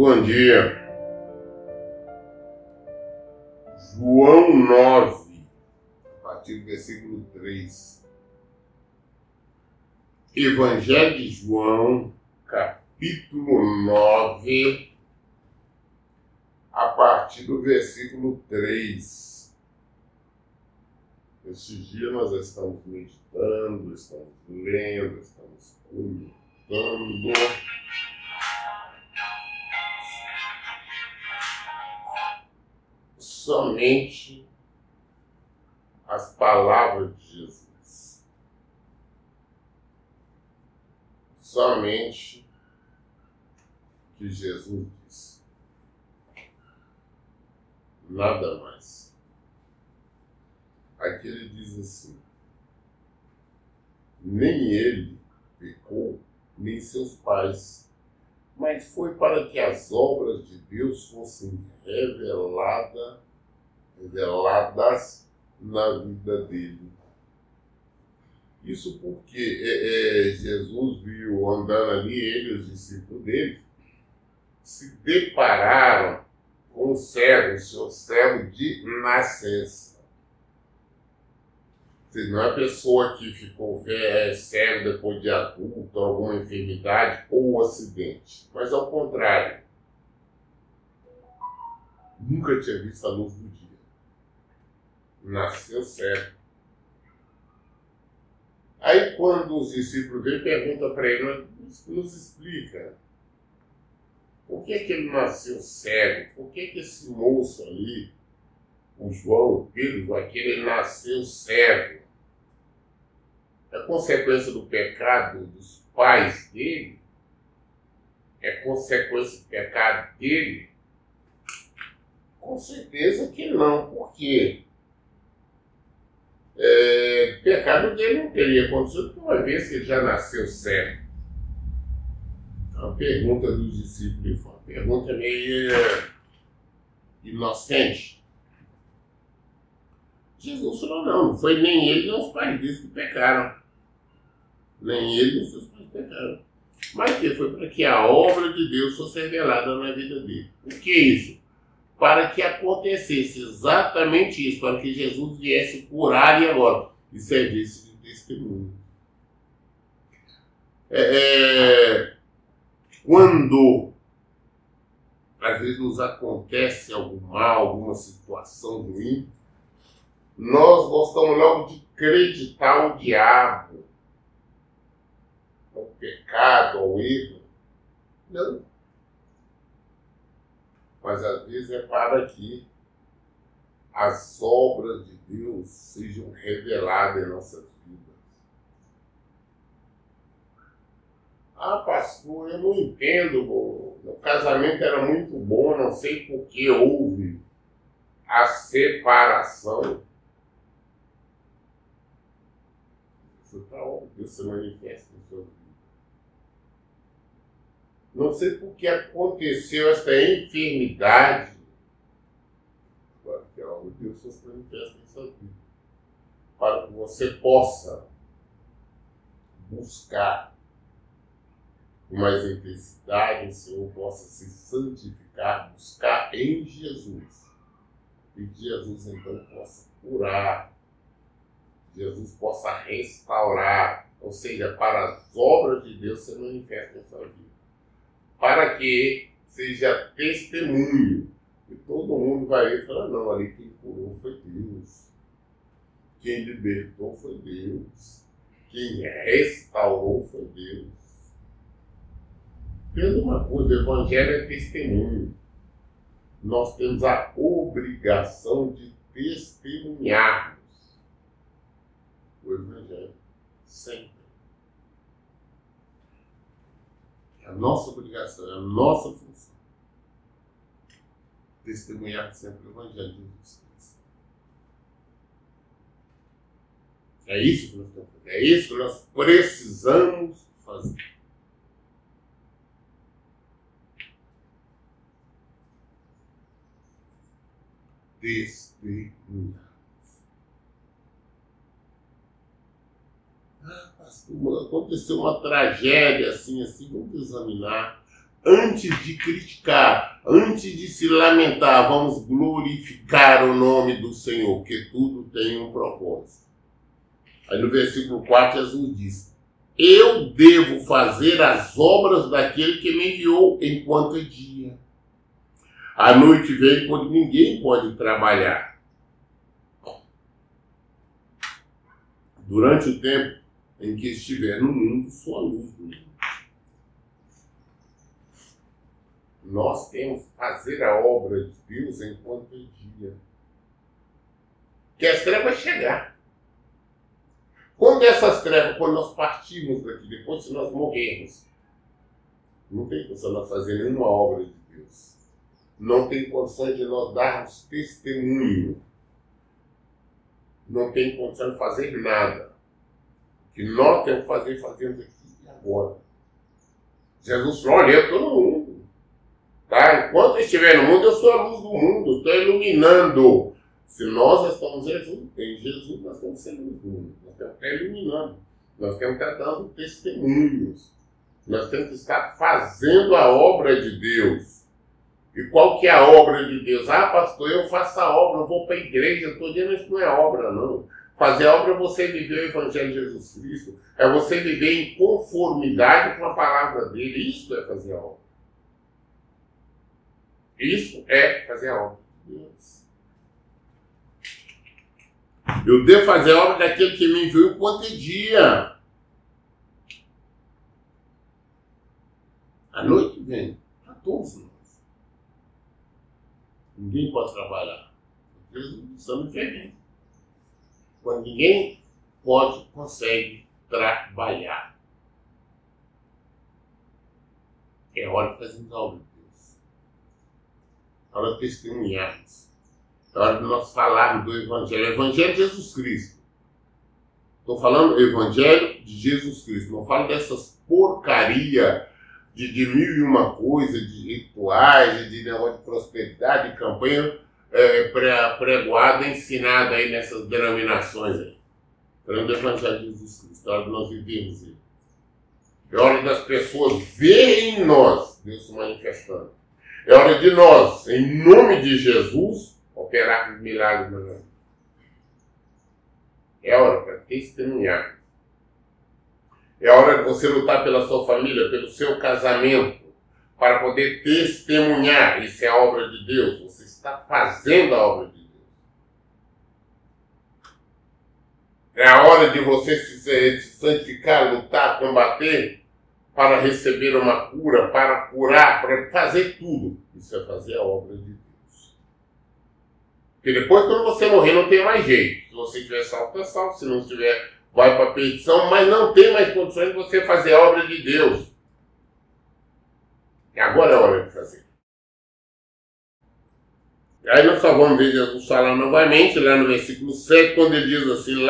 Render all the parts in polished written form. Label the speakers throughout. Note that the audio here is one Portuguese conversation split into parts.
Speaker 1: Bom dia. João 9, a partir do versículo 3. Evangelho de João, capítulo 9, a partir do versículo 3. Esses dias nós estamos meditando, estamos lendo, estamos comentando. Somente as palavras de Jesus. Somente o que Jesus disse. Nada mais. Aqui ele diz assim: nem ele pecou, nem seus pais, mas foi para que as obras de Deus fossem reveladas na vida dele. Isso porque Jesus viu andando ali, ele e os discípulos dele, se depararam com o seu cego de nascença. Não é a pessoa que ficou cego depois de adulto, alguma enfermidade ou acidente, mas ao contrário. Nunca tinha visto a luz do dia. Nasceu cego. Aí quando os discípulos vêm, perguntam para ele, nos explica, por que ele nasceu cego? Por que esse moço ali, o João, o Pedro, ele nasceu cego? É consequência do pecado dos pais dele? É consequência do pecado dele? Com certeza que não. Por quê? O pecado dele não teria acontecido uma vez que ele já nasceu cego. A pergunta dos discípulos foi uma pergunta meio inocente. Jesus falou, não foi nem ele nem os pais dele que pecaram. Nem ele nem seus pais pecaram. Mas que foi para que a obra de Deus fosse revelada na vida dele. O que é isso? Para que acontecesse exatamente isso, para que Jesus viesse curar e agora, e servisse de testemunho. Quando às vezes nos acontece algum mal, alguma situação ruim, nós gostamos logo de acreditar o diabo, ao pecado, ao erro. Não. Mas às vezes é para que as obras de Deus sejam reveladas em nossas vidas. Ah, pastor, eu não entendo, meu casamento era muito bom, não sei por que houve a separação. Isso para onde Deus se manifesta no seu vida. Não sei por que aconteceu essa enfermidade. Agora que algo de Deus se manifesta em sua vida. Para que você possa buscar com mais intensidade, o Senhor possa se santificar, buscar em Jesus. E que Jesus então possa curar. Jesus possa restaurar. Ou seja, para as obras de Deus se manifestem em sua vida. Para que seja testemunho. E todo mundo vai ver e falar, não, ali quem curou foi Deus. Quem libertou foi Deus. Quem restaurou foi Deus. Entenda uma coisa, o Evangelho é testemunho. Nós temos a obrigação de testemunharmos o Evangelho. Sempre. É a nossa obrigação, é a nossa função. Testemunhar sempre o Evangelho de Jesus Cristo. É isso que nós temos que fazer. É isso que nós precisamos fazer. Testemunhar. Pastor, aconteceu uma tragédia assim, vamos examinar. antes de criticar, antes de se lamentar, vamos glorificar o nome do Senhor, porque tudo tem um propósito. Aí no versículo 4, Jesus diz: eu devo fazer as obras daquele que me enviou enquanto é dia. A noite vem quando ninguém pode trabalhar. Durante o tempo em que estiver no mundo, sou a luz do mundo. Nós temos que fazer a obra de Deus enquanto é dia. Que as trevas chegar. Quando essas trevas, quando nós partimos daqui, depois que nós morrermos, não tem condição de nós fazer nenhuma obra de Deus. Não tem condição de nós darmos testemunho. Não tem condição de fazer nada. O que nós temos que fazer, fazemos aqui e agora. Jesus falou: olha, eu estou no mundo. Tá? Enquanto eu estiver no mundo, eu sou a luz do mundo, estou iluminando. Se nós estamos em Jesus, nós temos que ser luz do mundo. Nós temos que estar iluminando. Nós temos que estar dando testemunhos. Nós temos que estar fazendo a obra de Deus. E qual que é a obra de Deus? Ah, pastor, eu faço a obra, eu vou para a igreja. Eu estou dizendo que isso não é obra, não. Fazer a obra é você viver o Evangelho de Jesus Cristo. É você viver em conformidade com a palavra dele. Isso é fazer a obra. Isso é fazer a obra de Deus. Eu devo fazer a obra daquele que me enviou enquanto é dia. A noite vem para todos nós. Ninguém pode trabalhar. Estamos diferentes. Quando ninguém consegue trabalhar. É hora de fazermos a obra de Deus. É hora de testemunharmos. É hora de nós falarmos do Evangelho. O Evangelho de Jesus Cristo. Estou falando do Evangelho de Jesus Cristo. Não falo dessas porcaria de mil e uma coisa, de rituais, de negócio de prosperidade, de campanha pregoada, ensinada aí nessas denominações aí. Falando do Evangelho de Jesus Cristo. É hora de nós vivermos ele. É hora das pessoas verem em nós Deus se manifestando. É hora de nós, em nome de Jesus, operar milagres na vida. É hora para testemunhar. É hora de você lutar pela sua família, pelo seu casamento, para poder testemunhar. Isso é a obra de Deus. Você está fazendo a obra de Deus. É a hora de você se santificar, lutar, combater, para receber uma cura, para curar, para fazer tudo. Isso é fazer a obra de Deus. Porque depois, quando você morrer, não tem mais jeito. Se você tiver salvo, é salvo. Se não tiver, vai para a perdição. Mas não tem mais condições de você fazer a obra de Deus. E agora é a hora de fazer. Aí nós só vamos ver Jesus falar novamente, lá no versículo 7, quando ele diz assim: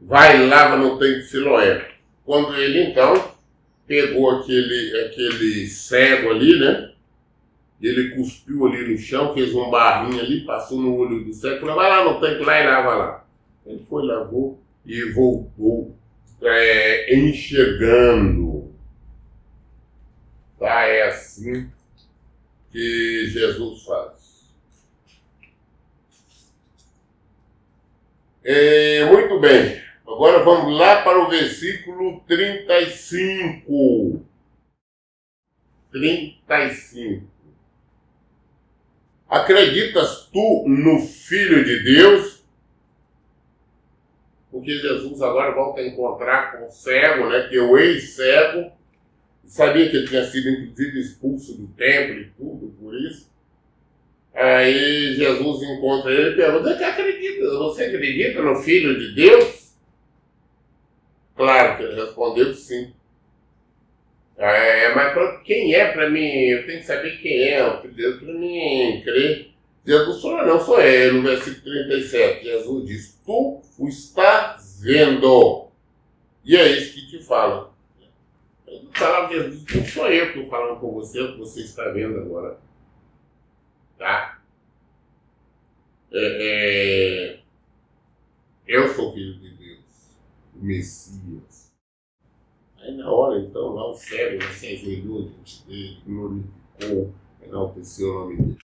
Speaker 1: vai e lava no tanque de Siloé. Quando ele, então, pegou aquele cego ali, né? Ele cuspiu ali no chão, fez um barrinho ali, passou no olho do cego, falou: vai lá no tanque lá e lava lá. Ele foi, lavou e voltou enxergando. Tá? É assim que Jesus faz. Muito bem. Agora vamos lá para o versículo 35. 35. Acreditas tu no Filho de Deus? Porque Jesus agora volta a encontrar com o cego, né? Que é o ex-cego. Sabia que ele tinha sido, inclusive, expulso do templo e tudo, por isso. Aí Jesus encontra ele e pergunta: você acredita no Filho de Deus? Claro que ele respondeu que sim. Mas quem é para mim? Eu tenho que saber quem é o Filho de Deus para mim crer. Jesus falou: não sou eu. No versículo 37, Jesus diz: tu o estás vendo. E é isso que te fala. Jesus, não sou eu que estou falando com você, o que você está vendo agora. Tá? Eu sou filho de Deus, o Messias. Aí na hora, então, lá o cego se ajoelhou diante dele, glorificou, enalteceu o nome dele.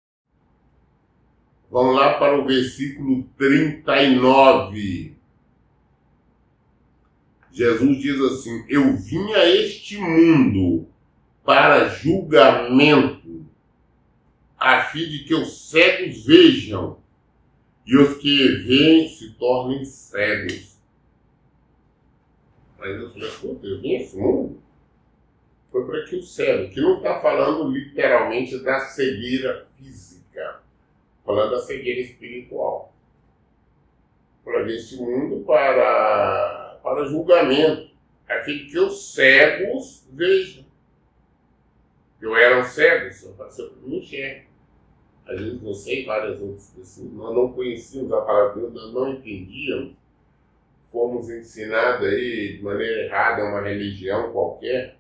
Speaker 1: Vamos lá para o versículo 39. Jesus diz assim: eu vim a este mundo para julgamento, a fim de que os cegos vejam e os que veem se tornem cegos. Mas eu falei, puta, eu vim a esse mundo? Foi para que o cego, que não está falando literalmente da cegueira física, falando da cegueira espiritual. Para vir este mundo para julgamento, a fim de que os cegos vejam. Eu era um cego, só passou por mim enxergar. Às vezes você e várias outras pessoas, nós não conhecíamos a palavra de Deus, nós não entendíamos, fomos ensinados aí de maneira errada a uma religião qualquer,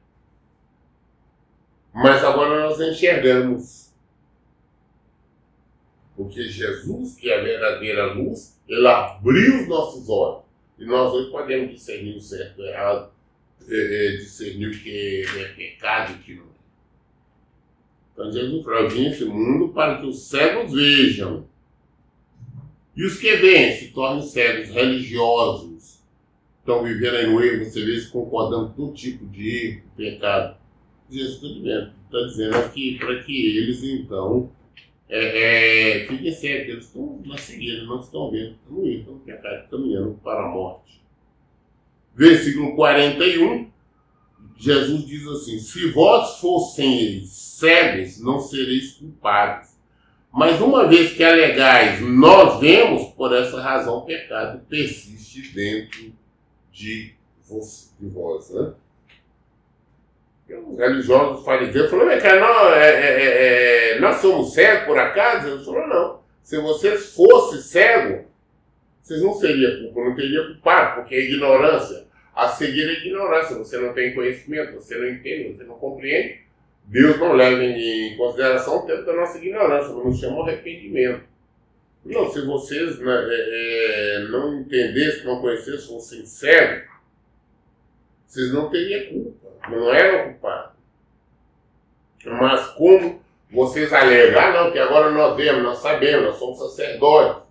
Speaker 1: mas agora nós enxergamos. Porque Jesus, que é a verdadeira luz, ele abriu os nossos olhos. E nós hoje podemos discernir o certo e o errado, discernir o que é pecado e o que não é. Então Jesus falou, eu vim a esse mundo para que os cegos vejam. E os que veem se tornem cegos, religiosos. Estão vivendo aí no erro, você vê se concordando com todo tipo de erro, pecado. Jesus está dizendo aqui para que eles então fiquem cegos, eles estão na cegueira, não estão vendo, estão no erro, estão no pecado, caminhando para a morte. Versículo 41, Jesus diz assim: se vós fossem cegos, não sereis culpados. Mas uma vez que alegais, nós vemos, por essa razão o pecado persiste dentro de vós, né? Os religiosos fariseus falaram, nós somos cegos por acaso? Ele falou, não. Se vocês fossem cegos, vocês não seriam culpa, não teriam culpado, porque é ignorância. A cegueira é ignorância, você não tem conhecimento, você não entende, você não compreende. Deus não leva em consideração o tempo da nossa ignorância, não nos chama arrependimento. Não, se vocês não entendessem, não conhecessem, fossem cegos, vocês não teriam culpa, não eram culpados. Mas como vocês alegam, não, que agora nós vemos, nós sabemos, nós somos sacerdotes,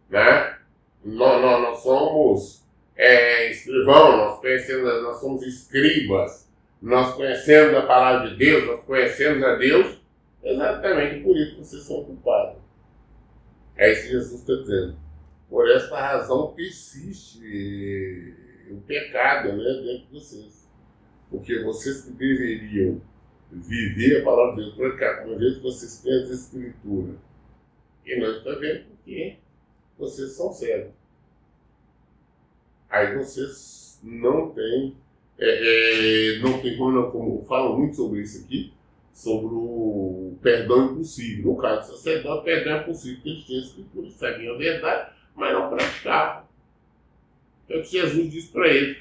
Speaker 1: né? Nós somos escrivãos, nós conhecemos, nós somos escribas, nós conhecemos a palavra de Deus, nós conhecemos a Deus, exatamente por isso vocês são culpados. É isso que Jesus está dizendo. Por esta razão persiste o pecado, né, dentro de vocês. Porque vocês que deveriam viver a palavra de Deus por cá, uma vez que vocês têm as escrituras, e nós estamos vendo porque vocês são cegos. Aí vocês não têm, como falam muito sobre isso aqui, sobre o perdão impossível. No caso do sacerdote, o perdão é possível, porque eles tinham a escritura, sabiam a verdade, mas não praticavam. Então o que Jesus disse para eles,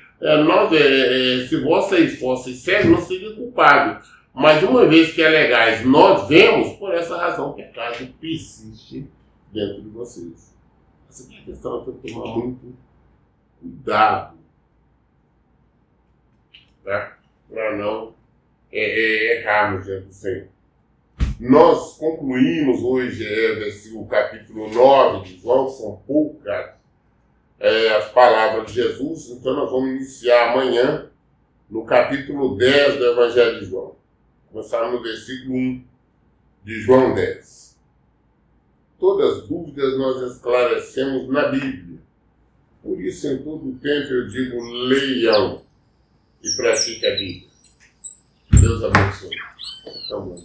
Speaker 1: se vocês fossem cegos, não seriam culpados. Mas uma vez que é legais, nós vemos, por essa razão o pecado persiste dentro de vocês. Essa é a questão que eu tenho que tomar muito cuidado, tá? Para não errarmos diante do Senhor. Nós concluímos hoje o capítulo 9 de João, são poucas as palavras de Jesus, então nós vamos iniciar amanhã no capítulo 10 do Evangelho de João. Começar no versículo 1 de João 10. Todas as dúvidas nós esclarecemos na Bíblia. Por isso, em todo o tempo, eu digo, leiam e pratiquem a Bíblia. Deus abençoe. Então, bom.